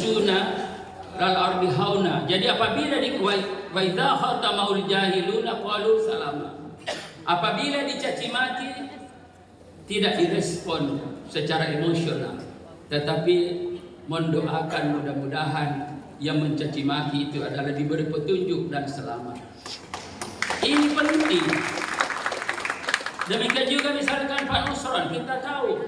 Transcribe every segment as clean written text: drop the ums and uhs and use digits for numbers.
yamshuna lal ardi hauna. Jadi apabila wa idza khatamaul jahiluna qalu salama. Apabila dicaci maki tidak direspon secara emosional, tetapi mendoakan mudah-mudahan yang mencaci maki itu adalah diberi petunjuk dan selamat. Ini penting. Demikian juga misalkan Pak Nusron, kita tahu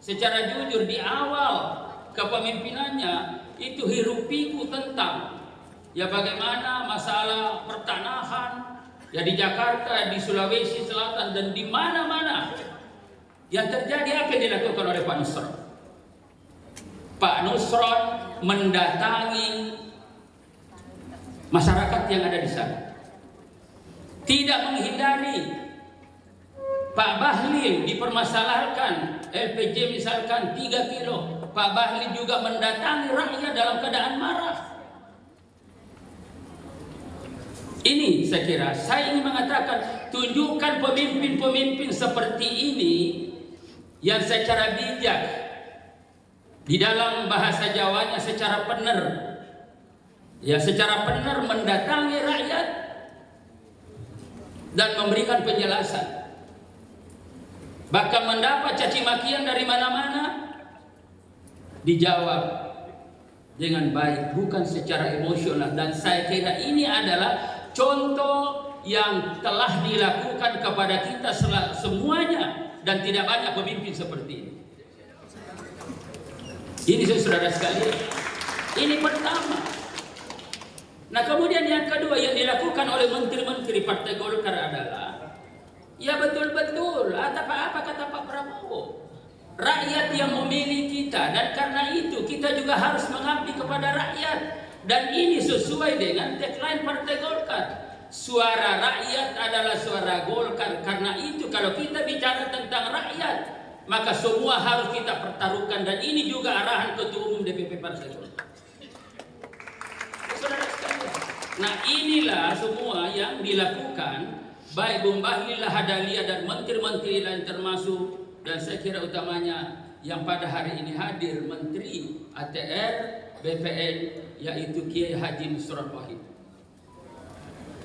secara jujur di awal kepemimpinannya itu hiruk pikuk tentang ya bagaimana masalah pertanahan ya di Jakarta, di Sulawesi Selatan dan di mana-mana yang terjadi. Apa yang dilakukan oleh Pak Nusron? Pak Nusron mendatangi masyarakat yang ada di sana, tidak menghindari. Pak Bahlil dipermasalahkan LPG misalkan 3 kilo, Pak Bahlil juga mendatangi rakyat dalam keadaan marah. Ini saya kira, saya ingin mengatakan, tunjukkan pemimpin-pemimpin seperti ini yang secara bijak, di dalam bahasa Jawanya secara benar, ya secara benar mendatangi rakyat dan memberikan penjelasan. Bahkan mendapat caci makian dari mana-mana, dijawab dengan baik, bukan secara emosional. Dan saya kira ini adalah contoh yang telah dilakukan kepada kita semuanya, dan tidak banyak pemimpin seperti ini. Ini saudara sekalian, ini pertama. Nah kemudian yang kedua yang dilakukan oleh menteri-menteri Partai Golkar adalah ya betul-betul apa kata Pak Prabowo, rakyat yang memilih kita, dan karena itu kita juga harus mengabdi kepada rakyat. Dan ini sesuai dengan tagline Partai Golkar, suara rakyat adalah suara Golkar. Karena itu kalau kita bicara tentang rakyat, maka semua harus kita pertaruhkan, dan ini juga arahan Ketua Umum DPP Partai Golkar. Saudara sekalian, nah inilah semua yang dilakukan baik Bung Bahlil Lahadalia dan menteri-menteri lain termasuk, dan saya kira utamanya yang pada hari ini hadir Menteri ATR BPN yaitu Kiai Haji Nusron Wahid.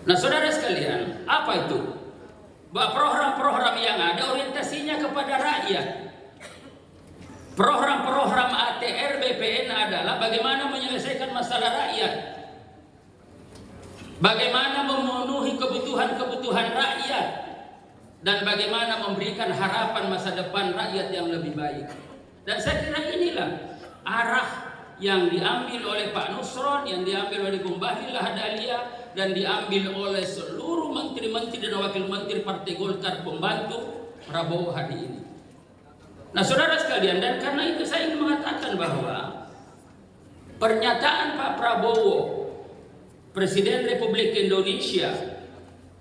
Nah saudara sekalian, apa itu? Bahwa program-program yang ada orientasinya kepada rakyat. Program-program ATR BPN adalah bagaimana menyelesaikan masalah rakyat, bagaimana memenuhi kebutuhan-kebutuhan rakyat, dan bagaimana memberikan harapan masa depan rakyat yang lebih baik. Dan saya kira inilah arah yang diambil oleh Pak Nusron, yang diambil oleh Bung Bahlil Lahadalia, dan diambil oleh seluruh menteri-menteri dan wakil menteri Partai Golkar pembantu Prabowo hari ini. Nah saudara sekalian, dan karena itu saya ingin mengatakan bahwa pernyataan Pak Prabowo, Presiden Republik Indonesia,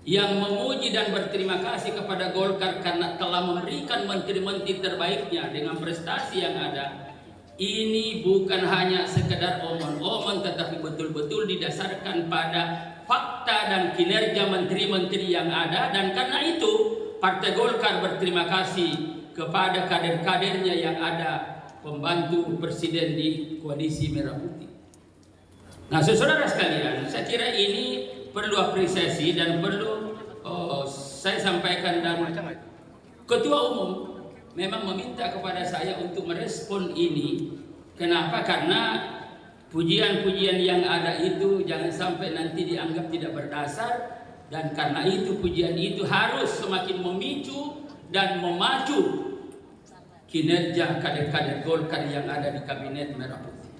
yang memuji dan berterima kasih kepada Golkar karena telah memberikan menteri-menteri terbaiknya dengan prestasi yang ada, ini bukan hanya sekedar omong-omong, tetapi betul-betul didasarkan pada fakta dan kinerja menteri-menteri yang ada. Dan karena itu Partai Golkar berterima kasih kepada kader-kadernya yang ada, pembantu presiden di Koalisi Merah Putih. Nah saudara sekalian, saya kira ini perlu apresiasi dan perlu saya sampaikan. Dan Ketua Umum memang meminta kepada saya untuk merespon ini. Kenapa? Karena pujian-pujian yang ada itu jangan sampai nanti dianggap tidak berdasar, dan karena itu pujian itu harus semakin memicu dan memacu kinerja kader-kader Golkar yang ada di Kabinet Merah Putih.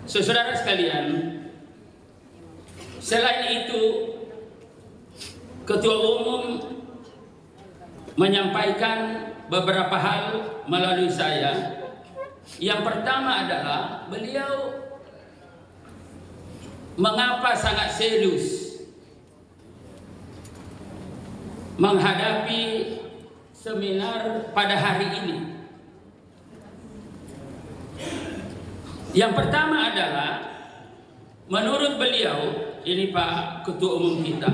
Saudara sekalian, selain itu Ketua Umum menyampaikan beberapa hal melalui saya. Yang pertama adalah beliau mengapa sangat serius menghadapi seminar pada hari ini. Yang pertama adalah menurut beliau, ini Pak Ketua Umum kita,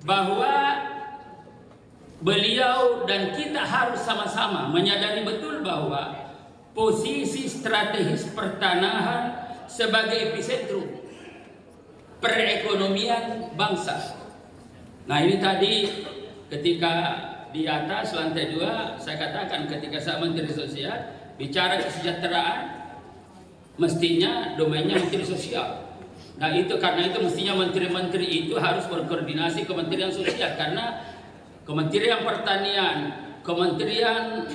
bahwa beliau dan kita harus sama-sama menyadari betul bahwa posisi strategis pertanahan sebagai epicentrum perekonomian bangsa. Nah ini tadi ketika di atas lantai 2 saya katakan ketika saya Menteri Sosial bicara kesejahteraan mestinya domainnya Menteri Sosial. Nah itu karena itu mestinya menteri-menteri itu harus berkoordinasi Kementerian Sosial, karena Kementerian Pertanian, Kementerian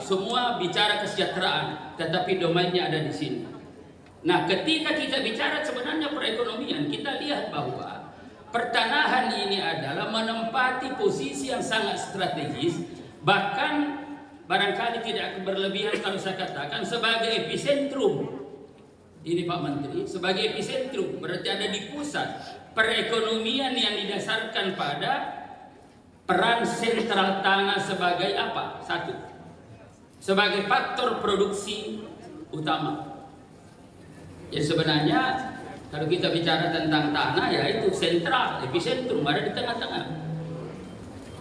semua bicara kesejahteraan, tetapi domainnya ada di sini. Nah ketika kita bicara sebenarnya perekonomian, kita lihat bahwa pertanahan ini adalah menempati posisi yang sangat strategis, bahkan barangkali tidak berlebihan kalau saya katakan sebagai epicentrum. Ini Pak Menteri, sebagai epicentrum berarti ada di pusat perekonomian yang didasarkan pada peran sentral tanah sebagai apa? Satu, sebagai faktor produksi utama. Jadi sebenarnya kalau kita bicara tentang tanah, ya itu sentral, epicentrum, ada di tengah-tengah.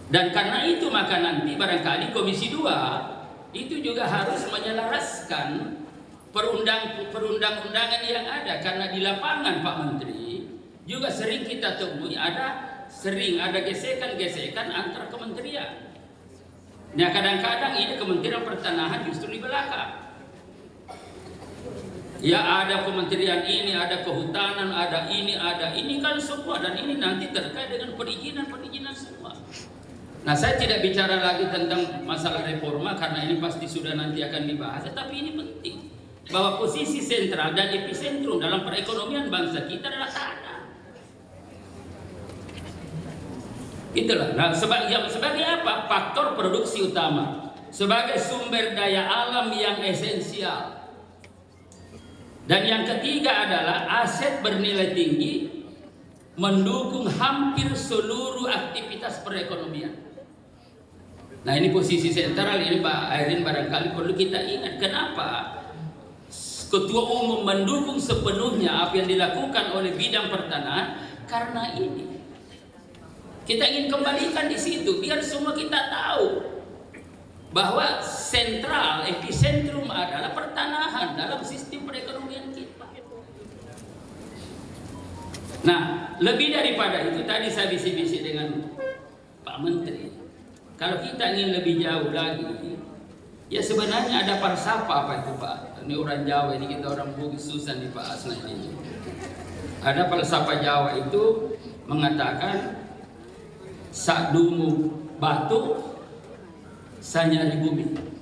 Dan karena itu maka nanti barangkali Komisi 2 itu juga harus menyelaraskan perundang-undangan yang ada, karena di lapangan Pak Menteri juga sering kita temui ada gesekan-gesekan antar kementerian. Nah kadang-kadang ini Kementerian Pertanahan justru di belakang. Ya ada kementerian ini, ada kehutanan, ada ini kan semua, dan ini nanti terkait dengan perizinan semua. Nah saya tidak bicara lagi tentang masalah reforma karena ini pasti sudah nanti akan dibahas, tapi ini penting bahwa posisi sentral dan epicentrum dalam perekonomian bangsa kita adalah tanah. Itulah. Nah sebagai apa? Faktor produksi utama, sebagai sumber daya alam yang esensial. Dan yang ketiga adalah aset bernilai tinggi mendukung hampir seluruh aktivitas perekonomian. Nah ini posisi sentral ini Pak Airin barangkali perlu kita ingat. Kenapa Ketua Umum mendukung sepenuhnya apa yang dilakukan oleh bidang pertanahan? Karena ini kita ingin kembalikan di situ biar semua kita tahu bahwa sentral, epicentrum adalah pertanahan dalam sistem perekonomian kita. Nah, lebih daripada itu tadi saya bisik-bisik dengan Pak Menteri. Kalau kita ingin lebih jauh lagi, ya sebenarnya ada falsafah apa itu Pak? Ini orang Jawa, ini kita orang Bugis susah nih Pak Asna ini. Ada falsafah Jawa itu mengatakan sak dumu batu sanyari bumi.